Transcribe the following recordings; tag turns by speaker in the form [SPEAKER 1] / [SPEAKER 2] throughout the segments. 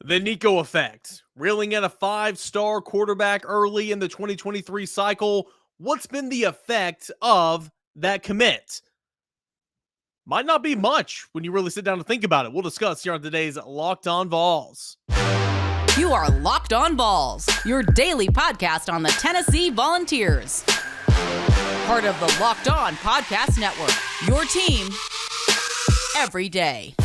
[SPEAKER 1] The Nico Effect, reeling in a five-star quarterback early in the 2023 cycle. What's been the effect of that commit? Might not be much when you really sit down and think about it. We'll discuss here on today's Locked On Vols.
[SPEAKER 2] You are Locked On Vols, your daily podcast on the Tennessee Volunteers. Part of the Locked On Podcast Network, your team every day.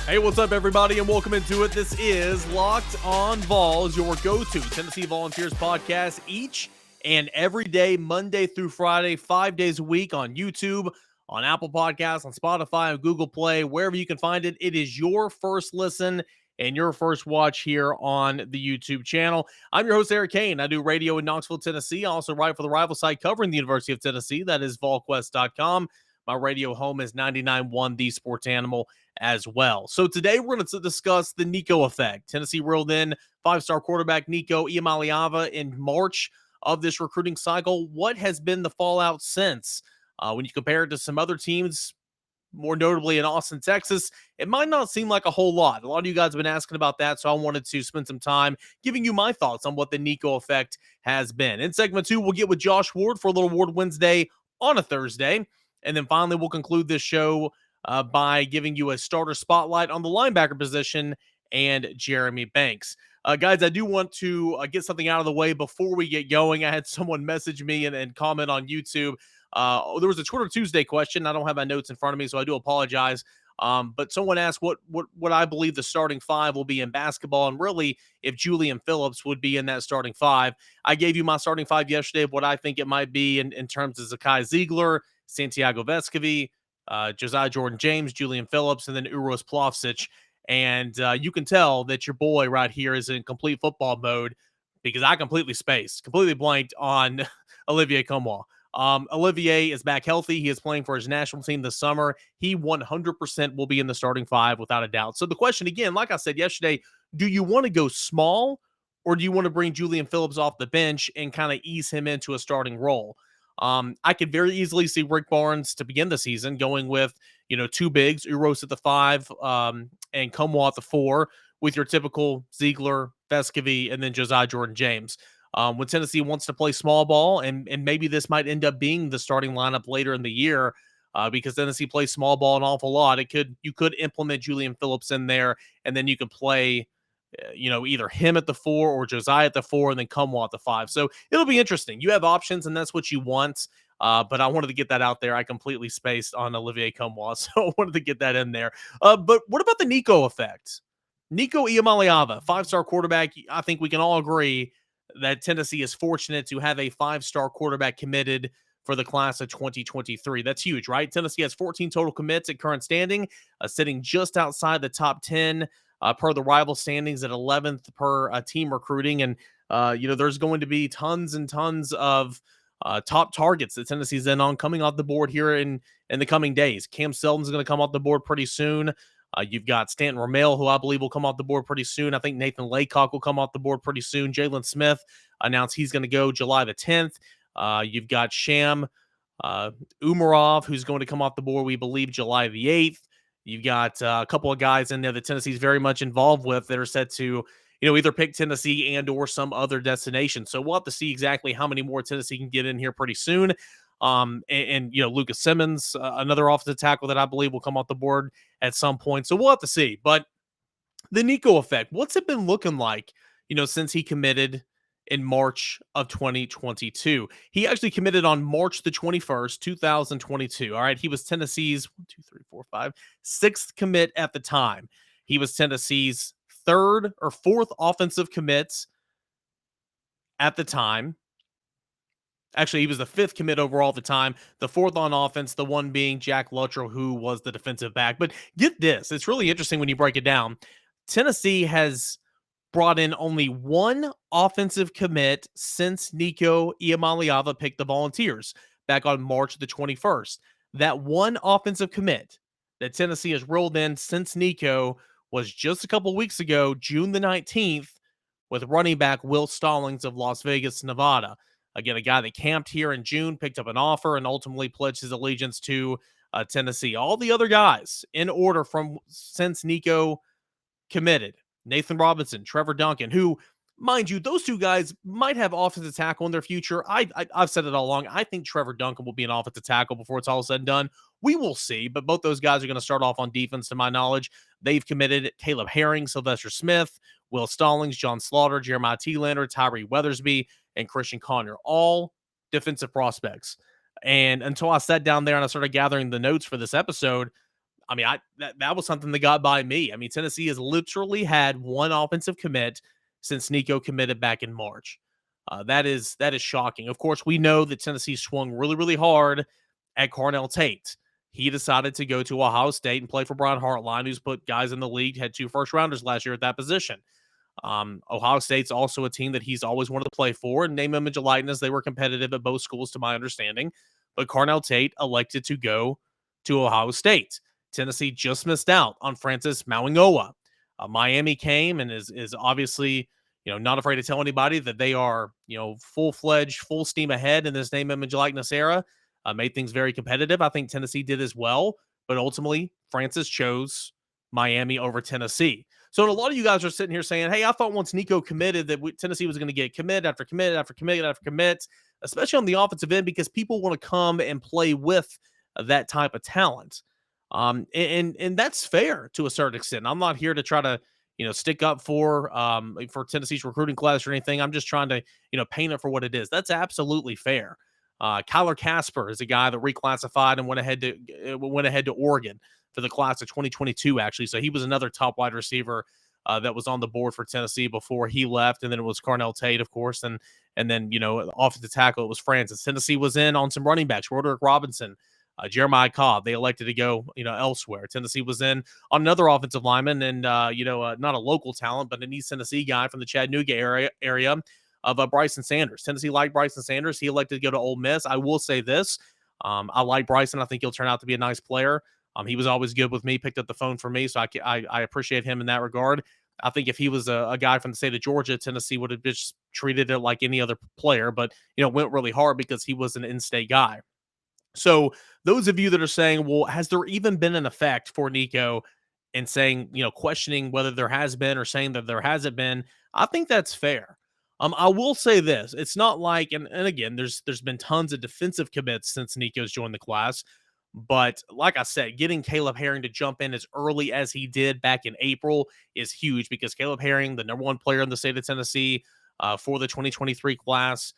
[SPEAKER 1] Hey, what's up, everybody, and welcome into it. This is Locked On Vols, your go-to Tennessee Volunteers podcast each and every day, Monday through Friday, 5 days a week on YouTube, on Apple Podcasts, on Spotify, on Google Play, wherever you can find it. It is your first listen and your first watch here on the YouTube channel. I'm your host, Eric Cain. I do radio in Knoxville, Tennessee. I also write for the rival site covering the University of Tennessee. That is volquest.com. My radio home is 99.1 The Sports Animal as well. So today we're going to discuss the Nico Effect. Tennessee reeled in five-star quarterback Nico Iamaleava in March of this recruiting cycle. What has been the fallout since? When you compare it to some other teams, more notably in Austin, Texas, it might not seem like a whole lot. A lot of you guys have been asking about that, so I wanted to spend some time giving you my thoughts on what the Nico Effect has been. In segment 2, we'll get with Josh Ward for a little Ward Wednesday on a Thursday. And then finally, we'll conclude this show by giving you a starter spotlight on the linebacker position and Jeremy Banks. Guys, I do want to get something out of the way before we get going. I had someone message me and comment on YouTube. There was a Twitter Tuesday question. I don't have my notes in front of me, so I do apologize. But someone asked what I believe the starting five will be in basketball, and really if Julian Phillips would be in that starting five. I gave you my starting five yesterday of what I think it might be in terms of Zakai Ziegler, Santiago Vescovi, Josiah Jordan-James, Julian Phillips, and then Uros Plavsic. And you can tell that your boy right here is in complete football mode because I completely blanked on Olivier Comeau. Olivier is back healthy. He is playing for his national team this summer. He 100% will be in the starting five without a doubt. So the question again, like I said yesterday, do you want to go small or do you want to bring Julian Phillips off the bench and kind of ease him into a starting role? I could very easily see Rick Barnes to begin the season going with, two bigs, Uros at the 5, and Comeau at the 4 with your typical Ziegler, Vescovi, and then Josiah Jordan-James. When Tennessee wants to play small ball, and maybe this might end up being the starting lineup later in the year, because Tennessee plays small ball an awful lot. You could implement Julian Phillips in there, and then you could play, either him at the 4 or Josiah at the 4, and then Comeau at the 5. So it'll be interesting. You have options, and that's what you want. But I wanted to get that out there. I completely spaced on Olivier Comeau, so I wanted to get that in there. But what about the Nico Effect? Nico Iamaleava, 5-star quarterback. I think we can all agree that Tennessee is fortunate to have a 5-star quarterback committed for the class of 2023. That's huge, right? Tennessee has 14 total commits at current standing, sitting just outside the top 10 per the rival standings at 11th per team recruiting. And, there's going to be tons and tons of top targets that Tennessee's in on coming off the board here in the coming days. Cam Seldon's going to come off the board pretty soon. You've got Stanton Ramel, who I believe will come off the board pretty soon. I think Nathan Laycock will come off the board pretty soon. Jalen Smith announced he's going to go July the 10th. You've got Sham Umarov, who's going to come off the board, we believe, July the 8th. You've got a couple of guys in there that Tennessee's very much involved with that are set to, either pick Tennessee and or some other destination. So we'll have to see exactly how many more Tennessee can get in here pretty soon. Lucas Simmons, another offensive tackle that I believe will come off the board at some point. So we'll have to see. But the Nico Effect, what's it been looking like, since he committed in March of 2022? He actually committed on March the 21st, 2022. All right. He was Tennessee's 6th commit at the time. He was Tennessee's 3rd or 4th offensive commits at the time. Actually, he was the 5th commit overall at the time, the 4th on offense, the one being Jack Luttrell, who was the defensive back. But get this, it's really interesting when you break it down. Tennessee has brought in only one offensive commit since Nico Iamaleava picked the Volunteers back on March the 21st. That one offensive commit that Tennessee has rolled in since Nico was just a couple weeks ago, June the 19th, with running back Will Stallings of Las Vegas, Nevada. Again, a guy that camped here in June, picked up an offer, and ultimately pledged his allegiance to Tennessee. All the other guys in order from since Nico committed: Nathan Robinson, Trevor Duncan, who, mind you, those two guys might have offensive tackle in their future. I've said it all along. I think Trevor Duncan will be an offensive tackle before it's all said and done. We will see, but both those guys are going to start off on defense, to my knowledge. They've committed Caleb Herring, Sylvester Smith, Will Stallings, John Slaughter, Jeremiah T-Lander, Tyree Weathersby, and Christian Conyer, all defensive prospects. And until I sat down there and I started gathering the notes for this episode, I mean, that was something that got by me. I mean, Tennessee has literally had one offensive commit since Nico committed back in March. That is shocking. Of course, we know that Tennessee swung really, really hard at Carnell Tate. He decided to go to Ohio State and play for Brian Hartline, who's put guys in the league, had 2 first-rounders last year at that position. Ohio State's also a team that he's always wanted to play for, and name, image, and likeness, they were competitive at both schools, to my understanding. But Carnell Tate elected to go to Ohio State. Tennessee just missed out on Francis Mauigoa. Miami came and is obviously, not afraid to tell anybody that they are, full-fledged, full steam ahead in this name, image, likeness era. Made things very competitive. I think Tennessee did as well, but ultimately Francis chose Miami over Tennessee. So a lot of you guys are sitting here saying, hey, I thought once Nico committed that Tennessee was going to get commit after commit after commit after commit, especially on the offensive end, because people want to come and play with that type of talent. And that's fair to a certain extent. I'm not here to try to, stick up for Tennessee's recruiting class or anything. I'm just trying to, paint it for what it is. That's absolutely fair. Kyler Casper is a guy that reclassified and went ahead to Oregon for the class of 2022, actually. So he was another top wide receiver that was on the board for Tennessee before he left. And then it was Carnell Tate, of course. And then, offensive tackle, it was Francis. Tennessee was in on some running backs, Roderick Robinson, Jeremiah Cobb. They elected to go, elsewhere. Tennessee was in on another offensive lineman and, not a local talent, but an East Tennessee guy from the Chattanooga area of Bryson Sanders. Tennessee liked Bryson Sanders. He elected to go to Ole Miss. I will say this. I like Bryson. I think he'll turn out to be a nice player. He was always good with me, picked up the phone for me, so I appreciate him in that regard. I think if he was a guy from the state of Georgia, Tennessee would have just treated it like any other player, but, went really hard because he was an in-state guy. So those of you that are saying, well, has there even been an effect for Nico, and saying, questioning whether there has been or saying that there hasn't been, I think that's fair. I will say this. It's not like, and again, there's been tons of defensive commits since Nico's joined the class. But like I said, getting Caleb Herring to jump in as early as he did back in April is huge, because Caleb Herring, the number 1 player in the state of Tennessee for the 2023 class,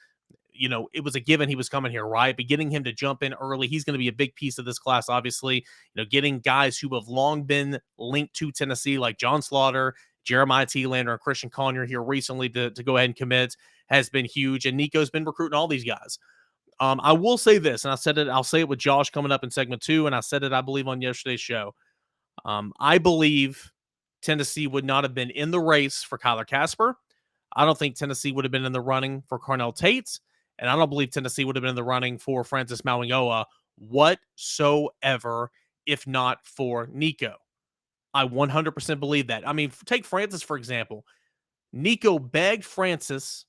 [SPEAKER 1] it was a given he was coming here, right? But getting him to jump in early, he's going to be a big piece of this class, obviously. Getting guys who have long been linked to Tennessee, like John Slaughter, Jeremiah T-Lander, and Christian Conyer here recently to go ahead and commit, has been huge. And Nico's been recruiting all these guys. I will say this, and I'll say it with Josh coming up in segment 2, and I said it, I believe, on yesterday's show. I believe Tennessee would not have been in the race for Kyler Casper. I don't think Tennessee would have been in the running for Carnell Tate. And I don't believe Tennessee would have been in the running for Francis Mauigoa whatsoever, if not for Nico. I 100% believe that. I mean, take Francis, for example. Nico begged Francis,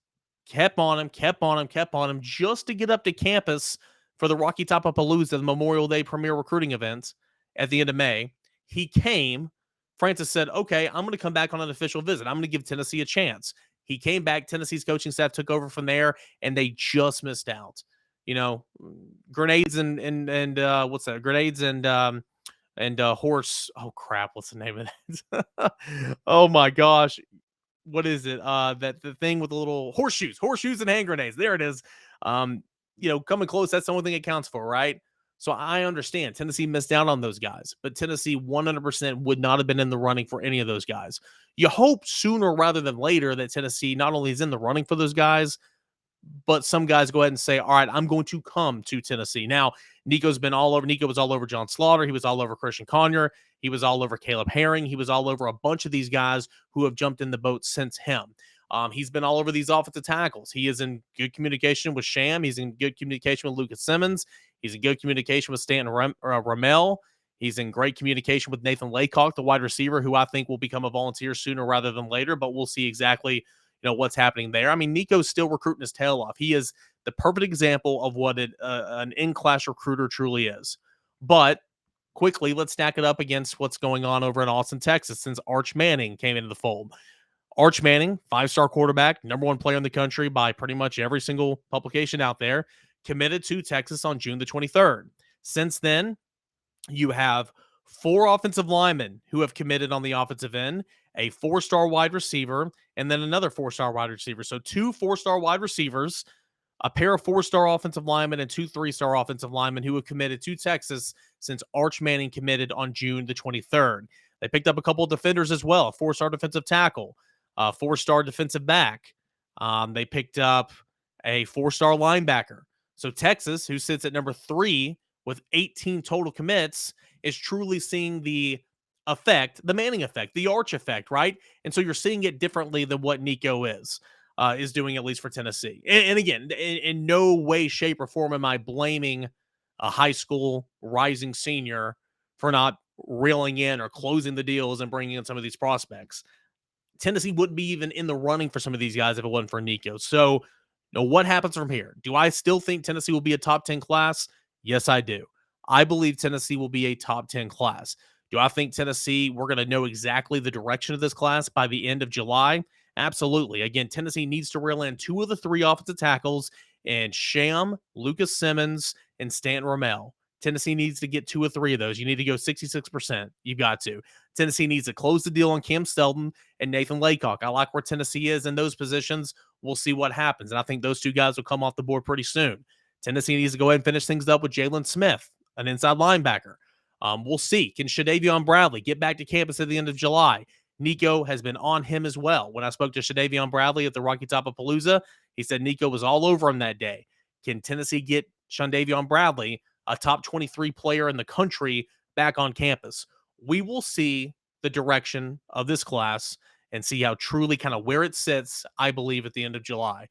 [SPEAKER 1] kept on him, just to get up to campus for the Rocky Top of Palooza, the Memorial Day premier recruiting event at the end of May. He came. Francis said, okay, I'm going to come back on an official visit. I'm going to give Tennessee a chance. He came back. Tennessee's coaching staff took over from there, and they just missed out. Grenades and what's that? Grenades and horse. Oh crap! What's the name of that? Oh my gosh, what is it? That the thing with the little horseshoes and hand grenades. There it is. Coming close. That's the only thing it counts for, right? So I understand Tennessee missed out on those guys, but Tennessee 100% would not have been in the running for any of those guys. You hope sooner rather than later that Tennessee not only is in the running for those guys, but some guys go ahead and say, all right, I'm going to come to Tennessee. Now, Nico was all over John Slaughter. He was all over Christian Conyer. He was all over Caleb Herring. He was all over a bunch of these guys who have jumped in the boat since him. He's been all over these offensive tackles. He is in good communication with Sham. He's in good communication with Lucas Simmons. He's in good communication with Stanton Ramel. He's in great communication with Nathan Laycock, the wide receiver, who I think will become a volunteer sooner rather than later, but we'll see exactly, what's happening there. I mean, Nico's still recruiting his tail off. He is the perfect example of what an in-class recruiter truly is. But quickly, let's stack it up against what's going on over in Austin, Texas, since Arch Manning came into the fold. Arch Manning, 5-star quarterback, number 1 player in the country by pretty much every single publication out there, committed to Texas on June the 23rd. Since then, you have 4 offensive linemen who have committed on the offensive end, a 4-star wide receiver, and then another 4-star wide receiver. So 2 4-star wide receivers, a pair of 4-star offensive linemen, and 2 3-star offensive linemen who have committed to Texas since Arch Manning committed on June the 23rd. They picked up a couple of defenders as well, a 4-star defensive tackle, a 4-star defensive back. They picked up a 4-star linebacker. So Texas, who sits at number 3 with 18 total commits, is truly seeing the effect, the Manning effect, the Arch effect, right? And so you're seeing it differently than what Nico is doing, at least for Tennessee. And again, in no way, shape, or form am I blaming a high school rising senior for not reeling in or closing the deals and bringing in some of these prospects. Tennessee wouldn't be even in the running for some of these guys if it wasn't for Nico. So, what happens from here? Do I still think Tennessee will be a top 10 class? Yes, I do. I believe Tennessee will be a top 10 class. Do I think Tennessee, we're going to know exactly the direction of this class by the end of July? Absolutely. Again, Tennessee needs to reel in 2 of the 3 offensive tackles and Sham, Lucas Simmons, and Stanton Ramel. Tennessee needs to get 2 or 3 of those. You need to go 66%. You've got to. Tennessee needs to close the deal on Cam Stelton and Nathan Laycock. I like where Tennessee is in those positions. We'll see what happens. And I think those 2 guys will come off the board pretty soon. Tennessee needs to go ahead and finish things up with Jalen Smith, an inside linebacker. We'll see. Can Shadavion Bradley get back to campus at the end of July? Nico has been on him as well. When I spoke to Shadavion Bradley at the Rocky Top of Palooza, he said Nico was all over him that day. Can Tennessee get Shadavion Bradley, a top 23 player in the country, back on campus? We will see the direction of this class and see how truly kind of where it sits, I believe, at the end of July.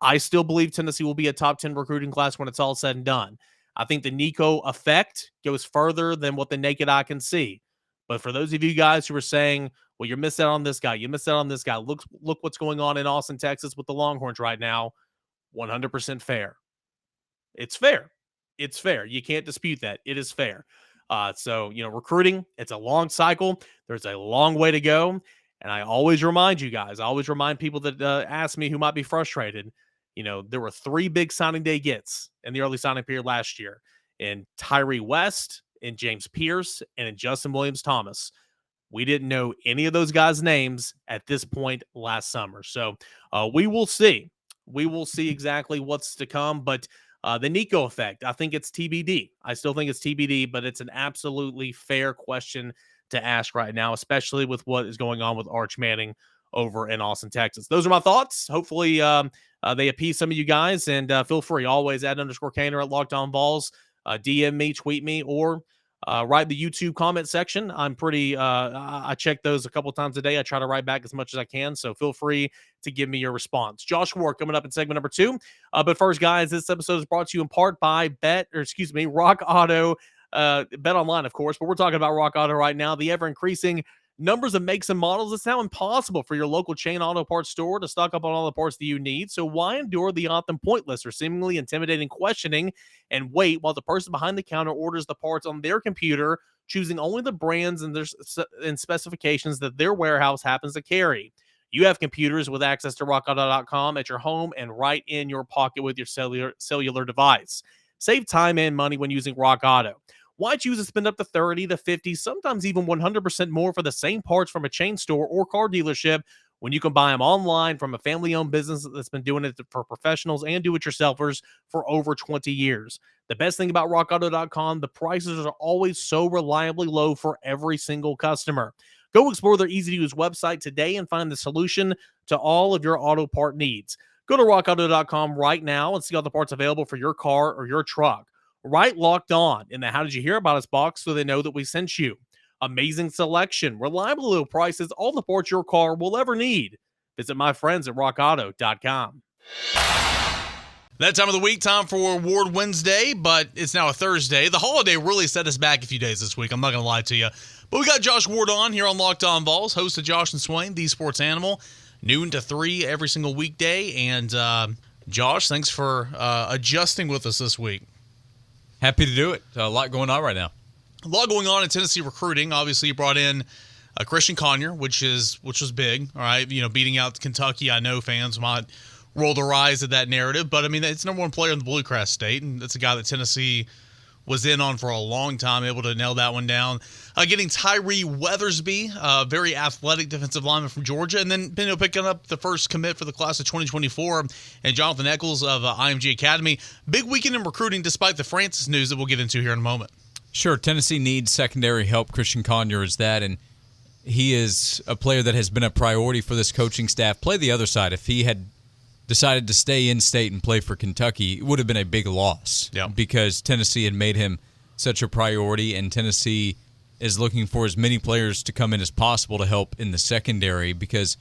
[SPEAKER 1] I still believe Tennessee will be a top 10 recruiting class when it's all said and done. I think the Nico effect goes further than what the naked eye can see. But for those of you guys who are saying, well, you're missing out on this guy, you missed out on this guy, look what's going on in Austin, Texas with the Longhorns right now, 100% fair. It's fair. It's fair. You can't dispute that. It is fair. So, recruiting, it's a long cycle. There's a long way to go. And I always remind you guys, I always remind people that ask me who might be frustrated, there were 3 big signing day gets in the early signing period last year in Tyree West, in James Pierce, and in Justin Williams-Thomas. We didn't know any of those guys' names at this point last summer. So we will see. We will see exactly what's to come. But the Nico effect, I think it's TBD. I still think it's TBD, but it's an absolutely fair question to ask right now, especially with what is going on with Arch Manning over in Austin, Texas. Those are my thoughts. Hopefully they appease some of you guys, and feel free always @_Cainer at Locked On Vols. DM me, tweet me, or write the YouTube comment section. I'm pretty, I check those a couple times a day. I try to write back as much as I can. So feel free to give me your response. Josh Ward coming up in segment number 2. But first, guys, this episode is brought to you in part by Rock Auto, BetOnline, of course, but we're talking about Rock Auto right now. The ever increasing numbers of makes and models, it's now impossible for your local chain auto parts store to stock up on all the parts that you need. So why endure the often pointless or seemingly intimidating questioning and wait while the person behind the counter orders the parts on their computer, choosing only the brands and specifications that their warehouse happens to carry? You have computers with access to rockauto.com at your home and right in your pocket with your cellular device. Save time and money when using Rock Auto. Why choose to spend up to 30 to 50, sometimes even 100% more for the same parts from a chain store or car dealership when you can buy them online from a family-owned business that's been doing it for professionals and do-it-yourselfers for over 20 years? The best thing about rockauto.com, the prices are always so reliably low for every single customer. Go explore their easy-to-use website today and find the solution to all of your auto part needs. Go to rockauto.com right now and see all the parts available for your car or your truck. Right Locked On in the How Did You Hear About Us box so they know that we sent you. Amazing selection, reliable low prices, all the parts your car will ever need. Visit my friends at rockauto.com.
[SPEAKER 3] That time of the week, time for Award Wednesday, but it's now a Thursday. The holiday really set us back a few days this week. I'm not going to lie to you. But we got Josh Ward on here on Locked On Vols, host of Josh and Swain, the sports animal. noon to 3 every single weekday. And Josh, thanks for adjusting with us this week.
[SPEAKER 4] Happy to do it. A lot going on right now.
[SPEAKER 3] A lot going on in Tennessee recruiting. Obviously, you brought in Christian Conyer, which was big. All right, beating out Kentucky. I know fans might roll their eyes at that narrative, but I mean, it's number one player in the Bluegrass State, and that's a guy that Tennessee was in on for a long time, able to nail that one down. Getting Tyree Weathersby, very athletic defensive lineman from Georgia, and then picking up the first commit for the class of 2024, and Jonathan Eccles of IMG Academy. Big weekend in recruiting despite the Francis news that we'll get into here in a moment.
[SPEAKER 4] Sure, Tennessee needs secondary help. Christian Conyer is that, and he is a player that has been a priority for this coaching staff. Play the other side. If he had decided to stay in state and play for Kentucky, it would have been a big loss because Tennessee had made him such a priority, and Tennessee is looking for as many players to come in as possible to help in the secondary, because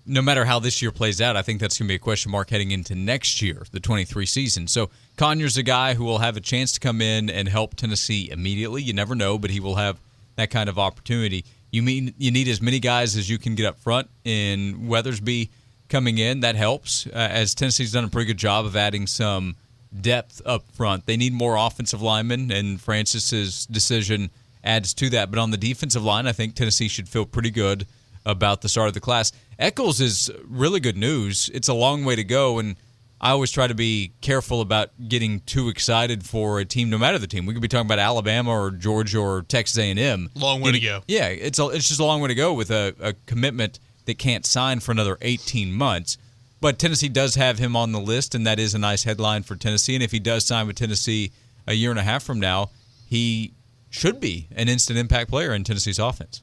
[SPEAKER 4] no matter how this year plays out, I think that's going to be a question mark heading into next year, the 23 season. So Conyers a guy who will have a chance to come in and help Tennessee immediately. You never know, but he will have that kind of opportunity. You need as many guys as you can get up front, in Weathersby coming in. That helps, as Tennessee's done a pretty good job of adding some depth up front. They need more offensive linemen, and Francis's decision adds to that. But on the defensive line, I think Tennessee should feel pretty good about the start of the class. Eccles is really good news. It's a long way to go, and I always try to be careful about getting too excited for a team, no matter the team. We could be talking about Alabama or Georgia or Texas A&M.
[SPEAKER 3] Long way to go.
[SPEAKER 4] Yeah, it's just a long way to go with a commitment that can't sign for another 18 months. But Tennessee does have him on the list, and that is a nice headline for Tennessee. And if he does sign with Tennessee a year and a half from now, he should be an instant impact player in Tennessee's offense.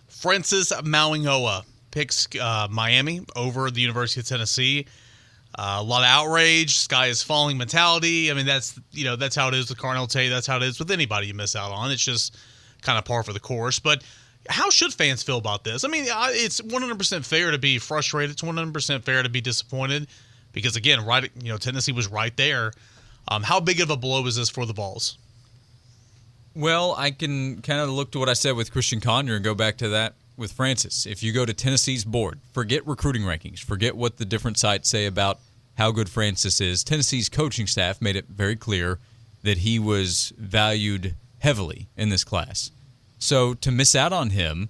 [SPEAKER 3] Francis Mauigoa picks Miami over the University of Tennessee. A lot of outrage, sky is falling mentality. I mean, that's how it is with Carnell Tate. That's how it is with anybody you miss out on. It's just kind of par for the course. But how should fans feel about this? I mean, it's 100% fair to be frustrated. It's 100% fair to be disappointed because, again, Tennessee was right there. How big of a blow is this for the Vols?
[SPEAKER 4] Well, I can kind of look to what I said with Christian Conyer and go back to that with Francis. If you go to Tennessee's board, forget recruiting rankings, forget what the different sites say about how good Francis is. Tennessee's coaching staff made it very clear that he was valued heavily in this class. So to miss out on him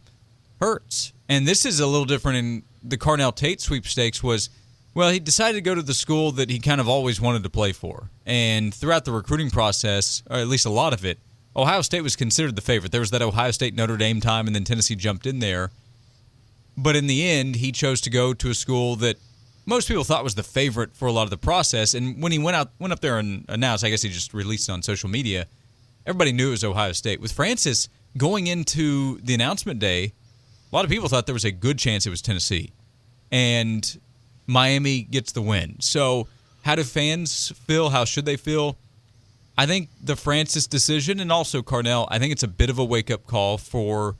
[SPEAKER 4] hurts. And this is a little different in the Carnell Tate sweepstakes was, well, he decided to go to the school that he kind of always wanted to play for. And throughout the recruiting process, or at least a lot of it, Ohio State was considered the favorite. There was that Ohio State-Notre Dame time, and then Tennessee jumped in there. But in the end, he chose to go to a school that most people thought was the favorite for a lot of the process. And when he went up there and announced, I guess he just released it on social media, everybody knew it was Ohio State. With Francis going into the announcement day, a lot of people thought there was a good chance it was Tennessee. And Miami gets the win. So how do fans feel? How should they feel? I think the Francis decision, and also Carnell, I think it's a bit of a wake-up call for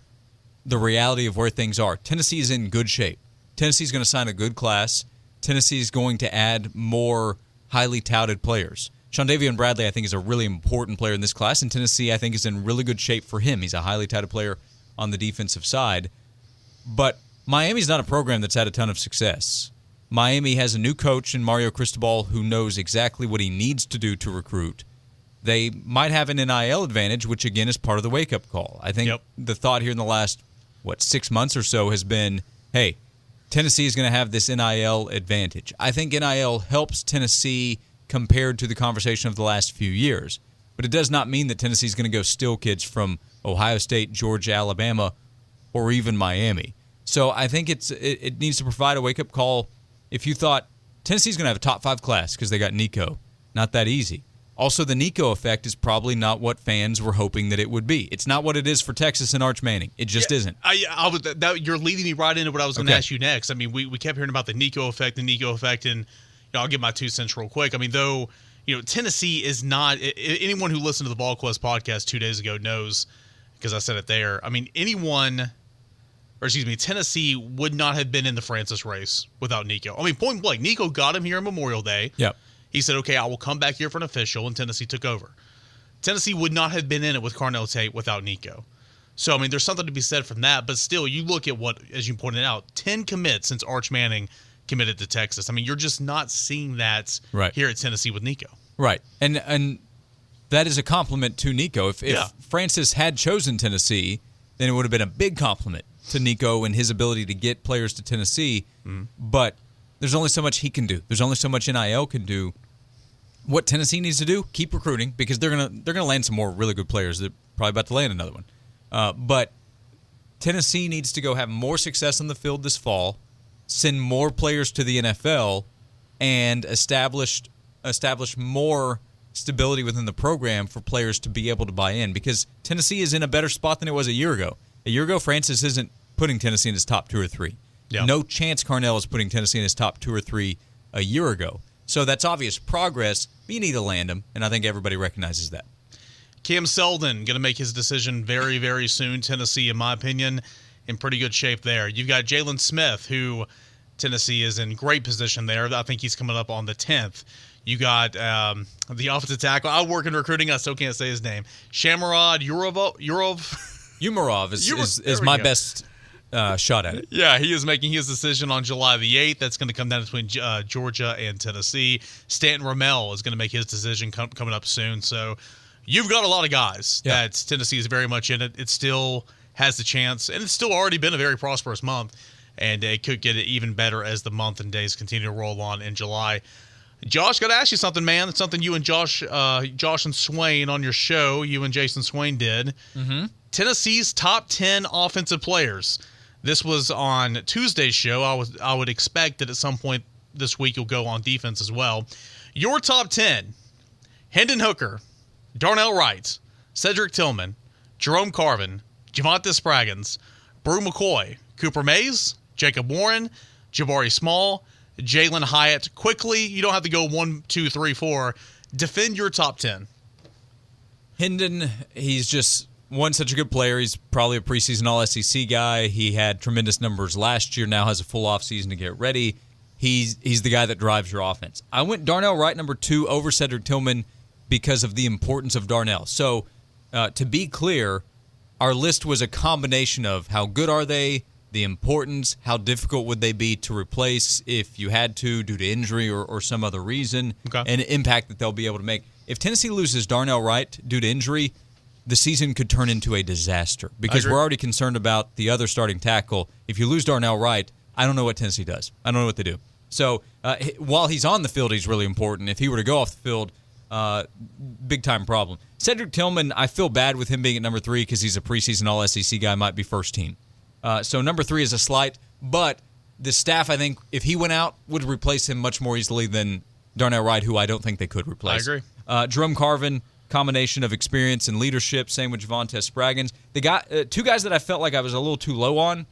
[SPEAKER 4] the reality of where things are. Tennessee is in good shape. Tennessee's going to sign a good class. Tennessee's going to add more highly touted players. Shondavian Bradley, I think, is a really important player in this class, and Tennessee, I think, is in really good shape for him. He's a highly touted player on the defensive side. But Miami's not a program that's had a ton of success. Miami has a new coach in Mario Cristobal who knows exactly what he needs to do to recruit. They might have an NIL advantage, which, again, is part of the wake-up call. I think the thought here in the last, 6 months or so has been, hey, Tennessee is going to have this NIL advantage. I think NIL helps Tennessee compared to the conversation of the last few years. But it does not mean that Tennessee is going to go steal kids from Ohio State, Georgia, Alabama, or even Miami. So I think it needs to provide a wake-up call. If you thought Tennessee's going to have a top 5 class because they got Nico, not that easy. Also, the Nico effect is probably not what fans were hoping that it would be. It's not what it is for Texas and Arch Manning. It just isn't.
[SPEAKER 3] You're leading me right into what I was going to ask you next. I mean, we kept hearing about the Nico effect, and I'll give my 2 cents real quick. I mean, though, Tennessee is not – anyone who listened to the Vols podcast 2 days ago knows, because I said it there. I mean, Tennessee would not have been in the Francis race without Nico. I mean, point blank, Nico got him here on Memorial Day.
[SPEAKER 4] Yep.
[SPEAKER 3] He said, okay, I will come back here for an official, and Tennessee took over. Tennessee would not have been in it with Carnell Tate without Nico. So, I mean, there's something to be said from that. But still, you look at what, as you pointed out, 10 commits since Arch Manning committed to Texas. I mean, you're just not seeing that here at Tennessee with Nico.
[SPEAKER 4] Right. And that is a compliment to Nico. If Francis had chosen Tennessee, then it would have been a big compliment to Nico and his ability to get players to Tennessee. But there's only so much he can do. There's only so much NIL can do. What Tennessee needs to do, keep recruiting, because they're gonna land some more really good players. They're probably about to land another one. But Tennessee needs to go have more success on the field this fall, send more players to the NFL, and establish more stability within the program for players to be able to buy in, because Tennessee is in a better spot than it was a year ago. A year ago, Francis isn't putting Tennessee in his top 2 or 3.
[SPEAKER 3] Yeah.
[SPEAKER 4] No chance Carnell is putting Tennessee in his top 2 or 3 a year ago. So that's obvious progress, but you need to land him, and I think everybody recognizes that.
[SPEAKER 3] Cam Seldon going to make his decision very, very soon. Tennessee, in my opinion, in pretty good shape there. You've got Jalen Smith, who Tennessee is in great position there. I think he's coming up on the 10th. You got the offensive tackle. I work in recruiting. I still can't say his name. Shamarad
[SPEAKER 4] Umarov is my best shot at it.
[SPEAKER 3] Yeah, he is making his decision on July the 8th. That's going to come down between Georgia and Tennessee. Stanton Ramel is going to make his decision coming up soon. So you've got a lot of guys that Tennessee is very much in it. It still has the chance, and it's still already been a very prosperous month, and it could get even better as the month and days continue to roll on in July. Josh, got to ask you something, man. It's something you and Josh and Swain on your show, you and Jason Swain did. Mm-hmm. Tennessee's top 10 offensive players. This was on Tuesday's show. I would expect that at some point this week you'll go on defense as well. Your top 10: Hendon Hooker, Darnell Wright, Cedric Tillman, Jerome Carvin, Javonte Spraggins, Brew McCoy, Cooper Mays, Jacob Warren, Jabari Small, Jalen Hyatt. Quickly, you don't have to go 1, 2, 3, 4. Defend your top 10.
[SPEAKER 4] Hendon, he's just such a good player. He's probably a preseason All-SEC guy. He had tremendous numbers last year, now has a full offseason to get ready. He's the guy that drives your offense. I went Darnell Wright, number 2, over Cedric Tillman because of the importance of Darnell. So, to be clear, our list was a combination of how good are they, the importance, how difficult would they be to replace if you had to due to injury or some other reason, and the impact that they'll be able to make. If Tennessee loses Darnell Wright due to injury, the season could turn into a disaster because we're already concerned about the other starting tackle. If you lose Darnell Wright, I don't know what Tennessee does. I don't know what they do. So while he's on the field, he's really important. If he were to go off the field, big-time problem. Cedric Tillman, I feel bad with him being at number 3 because he's a preseason All-SEC guy, might be first team. So number 3 is a slight, but the staff, I think, if he went out, would replace him much more easily than Darnell Wright, who I don't think they could replace.
[SPEAKER 3] I agree.
[SPEAKER 4] Jerome Carvin, combination of experience and leadership, same with Javonte Spraggins. Two guys that I felt like I was a little too low on,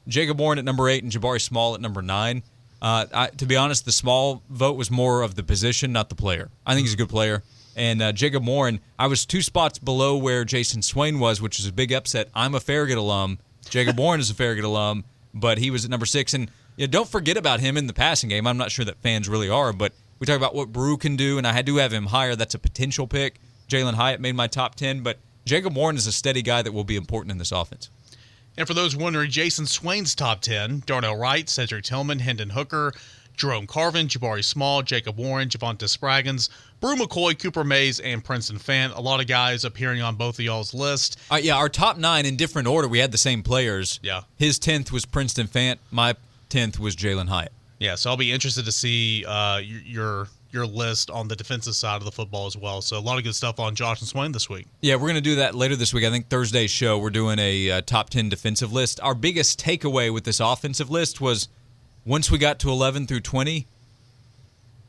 [SPEAKER 4] Jacob Warren at number 8 and Jabari Small at number 9. To be honest, the Small vote was more of the position, not the player. I think he's a good player. And Jacob Warren, I was 2 spots below where Jason Swain was, which is a big upset. I'm a Farragut alum. Jacob Warren is a Farragut alum, but he was at number 6. And don't forget about him in the passing game. I'm not sure that fans really are, but we talk about what Brew can do, and I do have him higher. That's a potential pick. Jalen Hyatt made my top 10, but Jacob Warren is a steady guy that will be important in this offense.
[SPEAKER 3] And for those wondering, Jason Swain's top 10, Darnell Wright, Cedric Tillman, Hendon Hooker, Jerome Carvin, Jabari Small, Jacob Warren, Javonte Spraggins, Brew McCoy, Cooper Mays, and Princeton Fant. A lot of guys appearing on both of y'all's list.
[SPEAKER 4] Our top 9 in different order, we had the same players.
[SPEAKER 3] Yeah.
[SPEAKER 4] His 10th was Princeton Fant. My 10th was Jalen Hyatt.
[SPEAKER 3] Yeah, so I'll be interested to see your list on the defensive side of the football as well. So a lot of good stuff on Josh and Swain this week.
[SPEAKER 4] Yeah, we're going to do that later this week. I think Thursday's show, we're doing a top 10 defensive list. Our biggest takeaway with this offensive list was once we got to 11 through 20,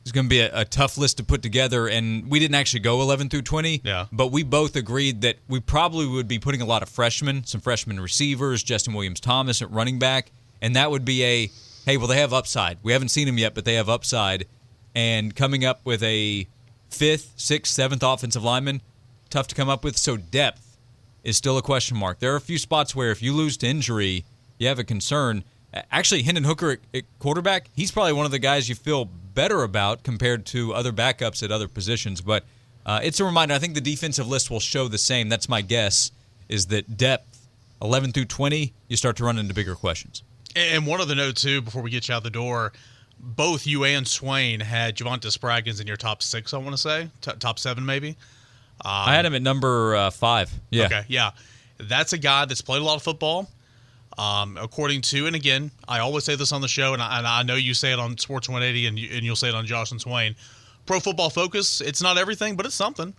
[SPEAKER 4] it's going to be a tough list to put together, and we didn't actually go 11 through 20, but we both agreed that we probably would be putting a lot of freshmen, some freshman receivers, Justin Williams-Thomas at running back, and that would be hey, well, they have upside. We haven't seen them yet, but they have upside. And coming up with a 5th, 6th, 7th offensive lineman, tough to come up with. So depth is still a question mark. There are a few spots where if you lose to injury, you have a concern. Actually, Hendon Hooker at quarterback, he's probably one of the guys you feel better about compared to other backups at other positions. But it's a reminder. I think the defensive list will show the same. That's my guess, is that depth 11 through 20, you start to run into bigger questions.
[SPEAKER 3] And one other note, too, before we get you out the door, both you and Swain had Javonte Spraggins in your top 6, I want to say. Top 7, maybe.
[SPEAKER 4] I had him at number 5. Yeah.
[SPEAKER 3] Okay, yeah. That's a guy that's played a lot of football. According to, and again, I always say this on the show, and I know you say it on Sports 180, and you'll say it on Josh and Swain. Pro Football Focus, it's not everything, but it's something.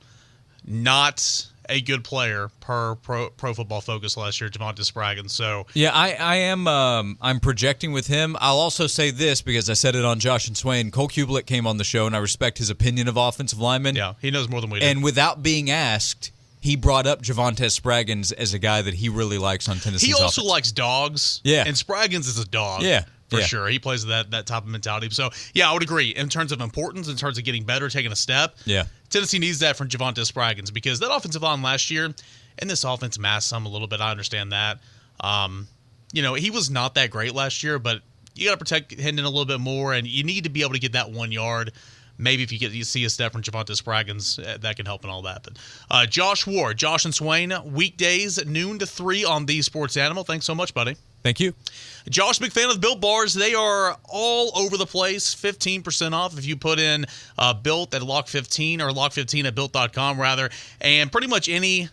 [SPEAKER 3] Not a good player per Pro Football Focus last year, Javonte Spraggins. So
[SPEAKER 4] yeah, I am. I'm projecting with him. I'll also say this because I said it on Josh and Swain. Cole Kublik came on the show, and I respect his opinion of offensive linemen.
[SPEAKER 3] Yeah, he knows more than we do.
[SPEAKER 4] And without being asked, he brought up Javonte Spraggins as a guy that he really likes on Tennessee's
[SPEAKER 3] He also
[SPEAKER 4] offense.
[SPEAKER 3] likes dogs.
[SPEAKER 4] Yeah.
[SPEAKER 3] And Spraggins is a dog.
[SPEAKER 4] Yeah.
[SPEAKER 3] For sure. He plays that type of mentality. So, yeah, I would agree. In terms of importance, in terms of getting better, taking a step,
[SPEAKER 4] Yeah.
[SPEAKER 3] Tennessee needs that from Javonte Spraggins because that offensive line last year, and this offense masked some a little bit. I understand that. He was not that great last year, but you got to protect Hendon a little bit more, and you need to be able to get that 1 yard. Maybe if you see a step from Javonte Spraggins, that can help and all that. But Josh Ward, Josh and Swain, weekdays, noon to 3 on The Sports Animal. Thanks so much, buddy.
[SPEAKER 4] Thank you.
[SPEAKER 3] Josh, big fan of the Built Bars. They are all over the place. 15% off if you put in Built at Lock15 or Lock15 at Built.com, rather. And pretty much any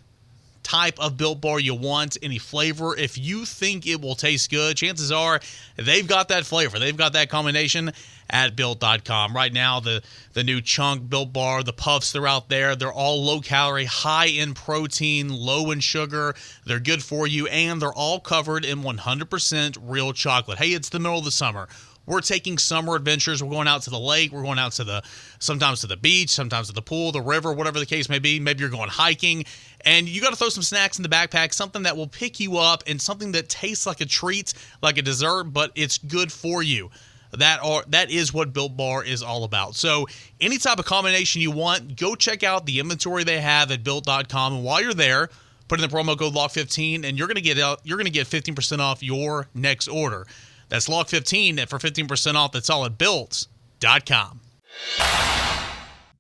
[SPEAKER 3] type of Built Bar you want, any flavor. If you think it will taste good, chances are they've got that flavor. They've got that combination at Built.com. Right now, the new Chunk Built Bar, the Puffs, they're out there. They're all low-calorie, high in protein, low in sugar. They're good for you, and they're all covered in 100% real chocolate. Hey, it's the middle of the summer. We're taking summer adventures. We're going out to the lake. We're going out to sometimes to the beach, sometimes to the pool, the river, whatever the case may be. Maybe you're going hiking, and you got to throw some snacks in the backpack, something that will pick you up and something that tastes like a treat, like a dessert, but it's good for you. That is what Built Bar is all about. So any type of combination you want, go check out the inventory they have at Built.com. And while you're there, put in the promo code LOCK15, and you're gonna get 15% off your next order. That's LOCK15 for 15% off. That's all at Built.com.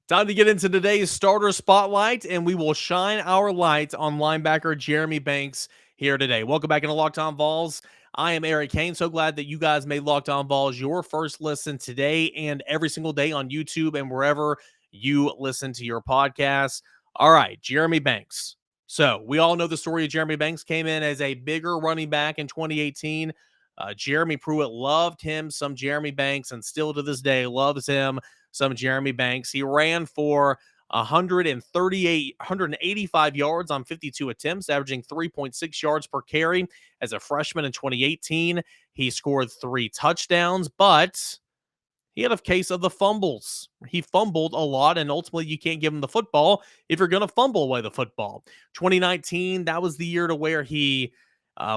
[SPEAKER 1] Time to get into today's starter spotlight, and we will shine our light on linebacker Jeremy Banks here today. Welcome back into Locked On Vols. I am Eric Cain. So glad that you guys made Locked On Vols your first listen today and every single day on YouTube and wherever you listen to your podcasts. All right, Jeremy Banks. So we all know the story of Jeremy Banks. Came in as a bigger running back in 2018. Jeremy Pruitt loved him some Jeremy Banks, and still to this day loves him some Jeremy Banks. He ran for 185 yards on 52 attempts, averaging 3.6 yards per carry as a freshman in 2018. He scored 3 touchdowns, but he had a case of the fumbles. He fumbled a lot, and ultimately you can't give him the football if you're going to fumble away the football. 2019, that was the year to where he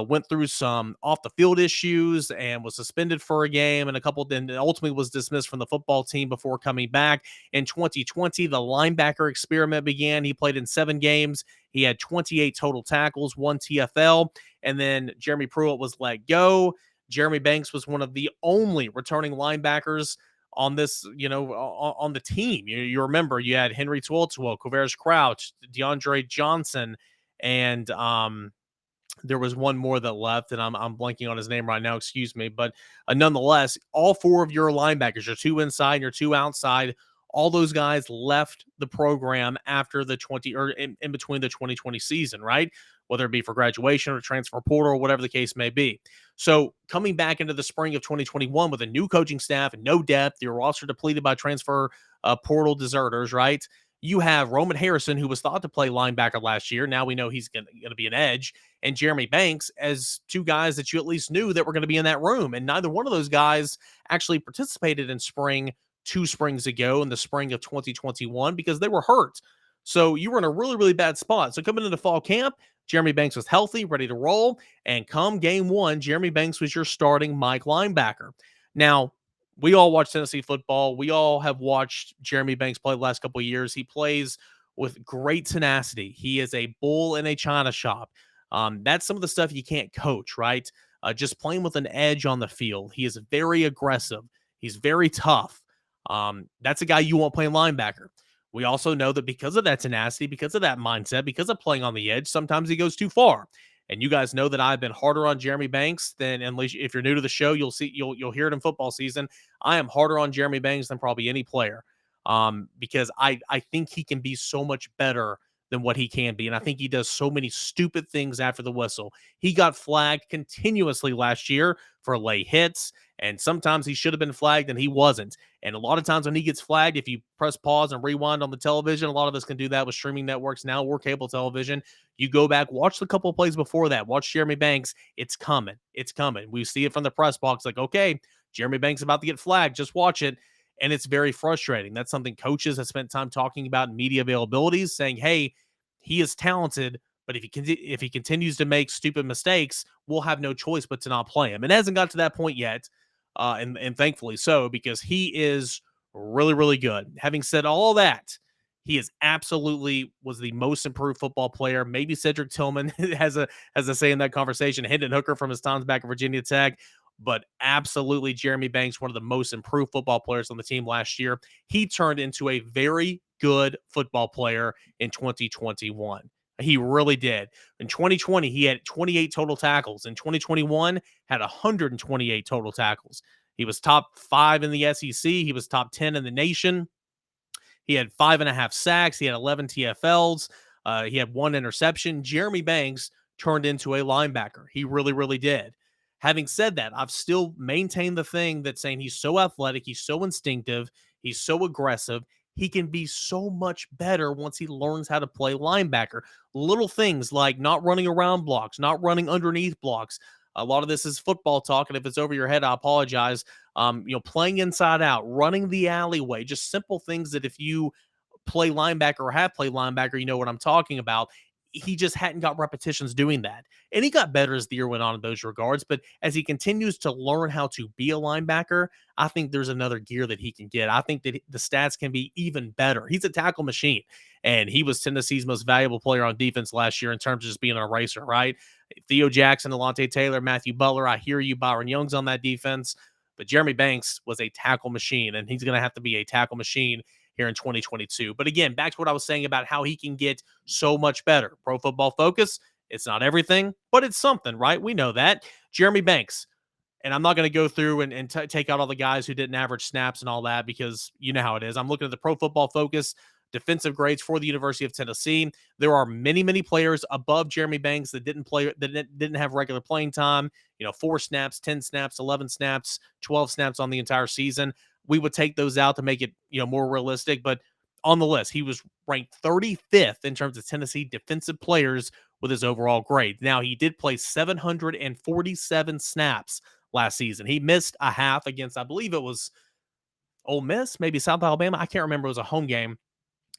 [SPEAKER 1] went through some off-the-field issues and was suspended for a game and then ultimately was dismissed from the football team before coming back. In 2020, the linebacker experiment began. He played in 7 games. He had 28 total tackles, 1 TFL, and then Jeremy Pruitt was let go. Jeremy Banks was one of the only returning linebackers on this, on the team. You remember you had Henry To'oTo'o, Quavaris Crouch, DeAndre Johnson, and there was one more that left, and I'm blanking on his name right now, excuse me. But nonetheless, all 4 of your linebackers, your 2 inside, your 2 outside, all those guys left the program after in between the 2020 season, right? Whether it be for graduation or transfer portal or whatever the case may be. So coming back into the spring of 2021 with a new coaching staff and no depth, your roster depleted by transfer portal deserters, right? You have Roman Harrison, who was thought to play linebacker last year. Now we know he's going to be an edge. And Jeremy Banks as 2 guys that you at least knew that were going to be in that room. And neither one of those guys actually participated in spring 2 springs ago in the spring of 2021 because they were hurt. So you were in a really, really bad spot. So coming into fall camp, Jeremy Banks was healthy, ready to roll. And come game 1, Jeremy Banks was your starting Mike linebacker. Now, we all watch Tennessee football. We all have watched Jeremy Banks play the last couple of years. He plays with great tenacity. He is a bull in a china shop. That's some of the stuff you can't coach, right? Just playing with an edge on the field. He is very aggressive. He's very tough. That's a guy you want playing linebacker. We also know that because of that tenacity, because of that mindset, because of playing on the edge, sometimes he goes too far. And you guys know that I've been harder on Jeremy Banks than, unless if you're new to the show, you'll hear it in football season. I am harder on Jeremy Banks than probably any player, because I think he can be so much better than what he can be. And I think he does so many stupid things after the whistle. He got flagged continuously last year for late hits, and sometimes he should have been flagged and he wasn't. And a lot of times when he gets flagged, if you press pause and rewind on the television, a lot of us can do that with streaming networks now or cable television. You go back, watch the couple of plays before that, watch Jeremy Banks. It's coming. It's coming. We see it from the press box, like, okay, Jeremy Banks about to get flagged. Just watch it. And it's very frustrating. That's something coaches have spent time talking about in media availabilities, saying, hey, he is talented, but if he continues to make stupid mistakes, we'll have no choice but to not play him. It hasn't got to that point yet, and thankfully so, because he is really, really good. Having said all that, he is absolutely was the most improved football player. Maybe Cedric Tillman has a say in that conversation. Hendon Hooker from his times back at Virginia Tech. But absolutely, Jeremy Banks, one of the most improved football players on the team last year. He turned into a very good football player in 2021. He really did. In 2020, he had 28 total tackles. In 2021, had 128 total tackles. He was top 5 in the SEC. He was top 10 in the nation. He had 5.5 sacks. He had 11 TFLs. He had 1 interception. Jeremy Banks turned into a linebacker. He really, really did. Having said that, I've still maintained the thing that's saying he's so athletic, he's so instinctive, he's so aggressive. He can be so much better once he learns how to play linebacker. Little things like not running around blocks, not running underneath blocks. A lot of this is football talk, and if it's over your head, I apologize. Playing inside out, running the alleyway, just simple things that if you play linebacker or have played linebacker, you know what I'm talking about. He just hadn't got repetitions doing that. And he got better as the year went on in those regards. But as he continues to learn how to be a linebacker, I think there's another gear that he can get. I think that the stats can be even better. He's a tackle machine. And he was Tennessee's most valuable player on defense last year in terms of just being an eraser, right? Theo Jackson, Alontae Taylor, Matthew Butler, I hear you. Byron Young's on that defense. But Jeremy Banks was a tackle machine, and he's going to have to be a tackle machine here in 2022. But again, back to what I was saying about how he can get so much better. Pro Football Focus, it's not everything, but it's something, right? We know that. Jeremy Banks, and I'm not going to go through and take out all the guys who didn't average snaps and all that, because you know how it is. I'm looking at the Pro Football Focus defensive grades for the University of Tennessee. There are many, many players above Jeremy Banks that didn't have regular playing time. 4 snaps, 10 snaps, 11 snaps, 12 snaps on the entire season. We would take those out to make it, more realistic. But on the list, he was ranked 35th in terms of Tennessee defensive players with his overall grade. Now, he did play 747 snaps last season. He missed a half against, I believe it was Ole Miss, maybe South Alabama. I can't remember. It was a home game.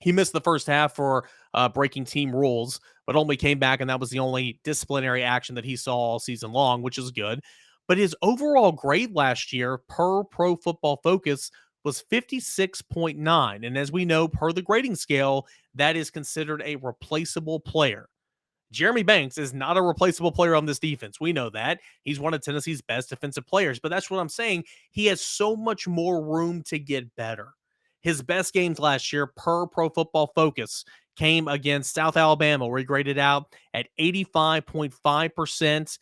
[SPEAKER 1] He missed the first half for breaking team rules, but only came back, and that was the only disciplinary action that he saw all season long, which is good. But his overall grade last year per Pro Football Focus was 56.9. And as we know, per the grading scale, that is considered a replaceable player. Jeremy Banks is not a replaceable player on this defense. We know that. He's one of Tennessee's best defensive players. But that's what I'm saying. He has so much more room to get better. His best games last year per Pro Football Focus came against South Alabama, where he graded out at 85.5%.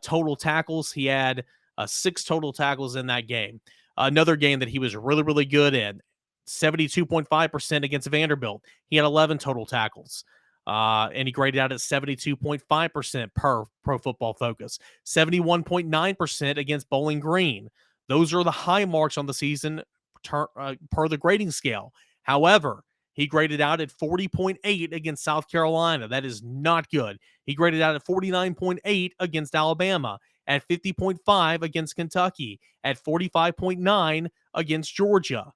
[SPEAKER 1] Total tackles. He had 6 total tackles in that game. Another game that he was really, really good in, 72.5% against Vanderbilt. He had 11 total tackles. And he graded out at 72.5% per Pro Football Focus. 71.9% against Bowling Green. Those are the high marks on the season per the grading scale. However, he graded out at 40.8 against South Carolina. That is not good. He graded out at 49.8 against Alabama, at 50.5 against Kentucky, at 45.9 against Georgia.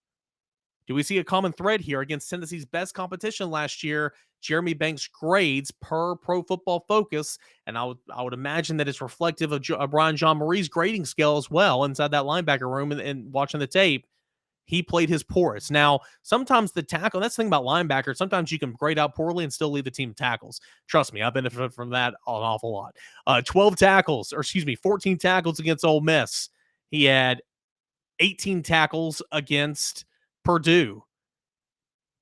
[SPEAKER 1] Do we see a common thread here against Tennessee's best competition last year? Jeremy Banks' grades per Pro Football Focus, and I would imagine that it's reflective of Brian Jean-Marie's grading scale as well inside that linebacker room and watching the tape. He played his poorest. Now, sometimes the tackle, that's the thing about linebackers, sometimes you can grade out poorly and still lead the team tackles. Trust me, I've benefited from that an awful lot. 14 tackles against Ole Miss. He had 18 tackles against Purdue.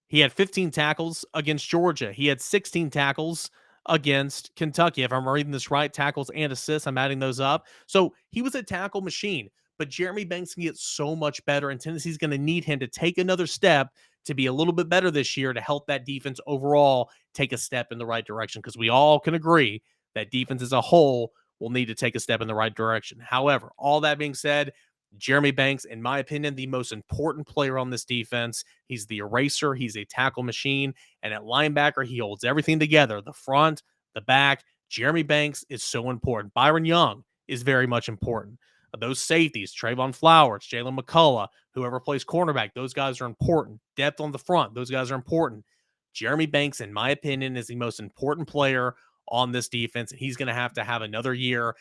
[SPEAKER 1] He had 15 tackles against Georgia. He had 16 tackles against Kentucky. If I'm reading this right, tackles and assists, I'm adding those up. So he was a tackle machine, but Jeremy Banks can get so much better, and Tennessee's going to need him to take another step to be a little bit better this year to help that defense overall take a step in the right direction, because we all can agree that defense as a whole will need to take a step in the right direction. However, all that being said, Jeremy Banks, in my opinion, the most important player on this defense. He's the eraser. He's a tackle machine. And at linebacker, he holds everything together. The front, the back. Jeremy Banks is so important. Byron Young is very much important. Those safeties, Trayvon Flowers, Jalen McCullough, whoever plays cornerback, those guys are important. Depth on the front, those guys are important. Jeremy Banks, in my opinion, is the most important player on this defense. And he's going to have another year,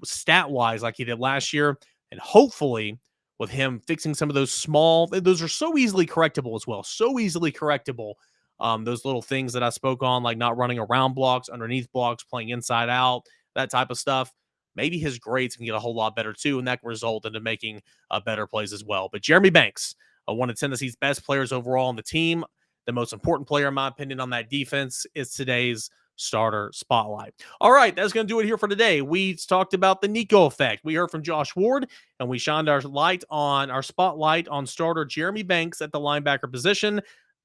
[SPEAKER 1] stat-wise like he did last year. And hopefully with him fixing some of those those are so easily correctable as well. So easily correctable. Those little things that I spoke on, like not running around blocks, underneath blocks, playing inside out, that type of stuff. Maybe his grades can get a whole lot better too, and that can result into making better plays as well. But Jeremy Banks, one of Tennessee's best players overall on the team, the most important player, in my opinion, on that defense, is today's starter spotlight. All right, that's going to do it here for today. We talked about the Nico effect. We heard from Josh Ward, and we shined our spotlight on starter Jeremy Banks at the linebacker position.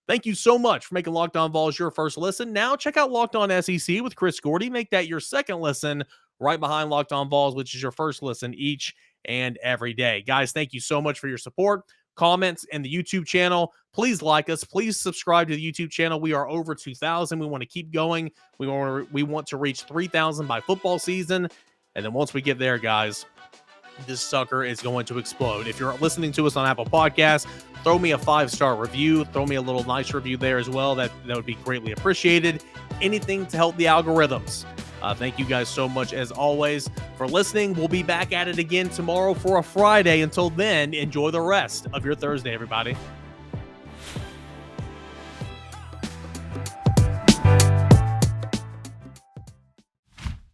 [SPEAKER 1] Thank you so much for making Locked On Vols your first listen. Now check out Locked On SEC with Chris Gordy. Make that your second listen, right behind Locked On Vols, which is your first listen each and every day. Guys, thank you so much for your support, comments, and the YouTube channel. Please like us. Please subscribe to the YouTube channel. We are over 2,000. We want to keep going. We want to reach 3,000 by football season. And then once we get there, guys, this sucker is going to explode. If you're listening to us on Apple Podcasts, throw me a 5-star review. Throw me a little nice review there as well. That would be greatly appreciated. Anything to help the algorithms. Thank you guys so much, as always, for listening. We'll be back at it again tomorrow for a Friday. Until then, enjoy the rest of your Thursday, everybody.